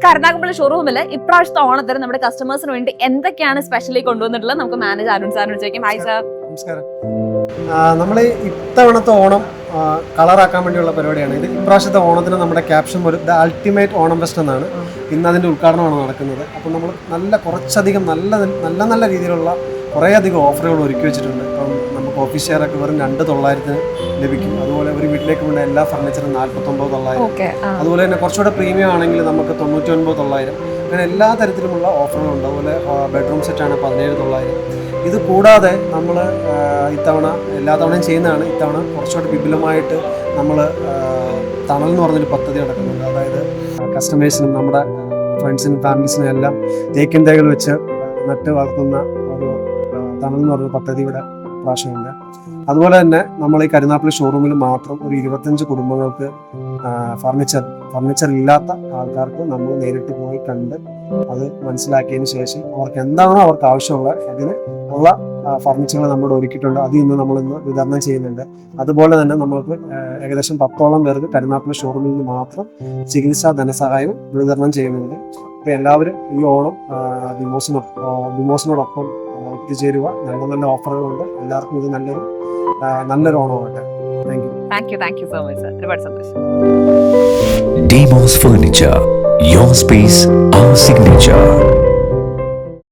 കരുനാഗപ്പള്ളി ഷോറൂമിൽ ഇപ്രാവശ്യത്തെ ഓണത്തിന് നമ്മുടെ കസ്റ്റമേഴ്സിന് വേണ്ടി എന്തൊക്കെയാണ് സ്പെഷ്യലി കൊണ്ടുവന്നിട്ടുള്ളത് നമുക്ക് മാനേജർ അരുൺ സാറിന് ചോദിക്കാം. Hi sir. നമസ്കാരം. നമ്മൾ ഇത്തവണത്തെ ഓണം കളറാക്കാൻ വേണ്ടിയുള്ള പരിപാടിയാണ് ഇത്. ഇപ്രാവശ്യത്തെ ഓണത്തിന് നമ്മുടെ ക്യാപ്ഷൻ ഒരു ദ അൾട്ടിമേറ്റ് ഓണം ഫെസ്റ്റ് എന്നാണ്. ഇന്ന് അതിൻ്റെ ഉദ്ഘാടനമാണ് നടക്കുന്നത്. അപ്പോൾ നമ്മൾ കുറച്ചധികം നല്ല രീതിയിലുള്ള കുറേയധികം ഓഫറുകൾ ഒരുക്കി വെച്ചിട്ടുണ്ട്. ഇപ്പം നമുക്ക് ഓഫീസ് ഷെയറൊക്കെ വെറും 2,900 ലഭിക്കും. അതുപോലെ ഒരു വീട്ടിലേക്ക് വേണ്ട എല്ലാ ഫർണിച്ചറും 49,900. അതുപോലെ തന്നെ കുറച്ചുകൂടെ പ്രീമിയം ആണെങ്കിൽ നമുക്ക് 99,900. അങ്ങനെ എല്ലാ തരത്തിലുമുള്ള ഓഫറുകളുണ്ട്. അതുപോലെ ബെഡ്റൂം സെറ്റാണ് 17,900. ഇത് കൂടാതെ നമ്മൾ ഇത്തവണ എല്ലാ തവണയും ചെയ്യുന്നതാണ്. ഇത്തവണ കുറച്ചുകൂടി വിപുലമായിട്ട് നമ്മൾ തണൽ എന്ന് പറഞ്ഞൊരു പദ്ധതി നടക്കുന്നുണ്ട്. അതായത് കസ്റ്റമേഴ്സിനും നമ്മുടെ ഫ്രണ്ട്സിനും ഫാമിലീസിനും എല്ലാം തേക്കിൻ തൈകൾ വെച്ച് നട്ട് വളർത്തുന്ന ഒരു തണൽ എന്ന് പറഞ്ഞ പദ്ധതി ഇവിടെ പ്രാവശ്യമുണ്ട്. അതുപോലെ തന്നെ നമ്മൾ ഈ കരുനാഗപ്പള്ളി ഷോറൂമിൽ മാത്രം ഒരു 25 കുടുംബങ്ങൾക്ക് ഫർണിച്ചർ ഇല്ലാത്ത ആൾക്കാർക്ക് നമ്മൾ നേരിട്ട് പോയി കണ്ട് അത് മനസ്സിലാക്കിയതിന് ശേഷം അവർക്ക് എന്താണോ അവർക്ക് ആവശ്യമുള്ള അതിന് ഉള്ള ഫർണിച്ചറുകൾ നമ്മൾ ഒരുക്കിയിട്ടുണ്ട്. അത് ഇന്ന് നമ്മളിന്ന് വിതരണം ചെയ്യുന്നുണ്ട്. അതുപോലെ തന്നെ നമ്മൾക്ക് ഏകദേശം 10ഓളം പേർക്ക് കരുനാഗപ്പള്ളി ഷോറൂമിൽ നിന്ന് മാത്രം ചികിത്സാ ധനസഹായം വിതരണം ചെയ്യുന്നുണ്ട്. അപ്പോൾ എല്ലാവരും ഈ ഓണം ബിമോസിനോടൊപ്പം എത്തിച്ചേരുക. നല്ല ഓഫറുകളുണ്ട്. എല്ലാവർക്കും ഇത് നല്ലൊരു ഓണമാകട്ടെ. Thank you so much sir. ഒരുപാട് സന്തോഷം. Demos Furniture, your space, our signature.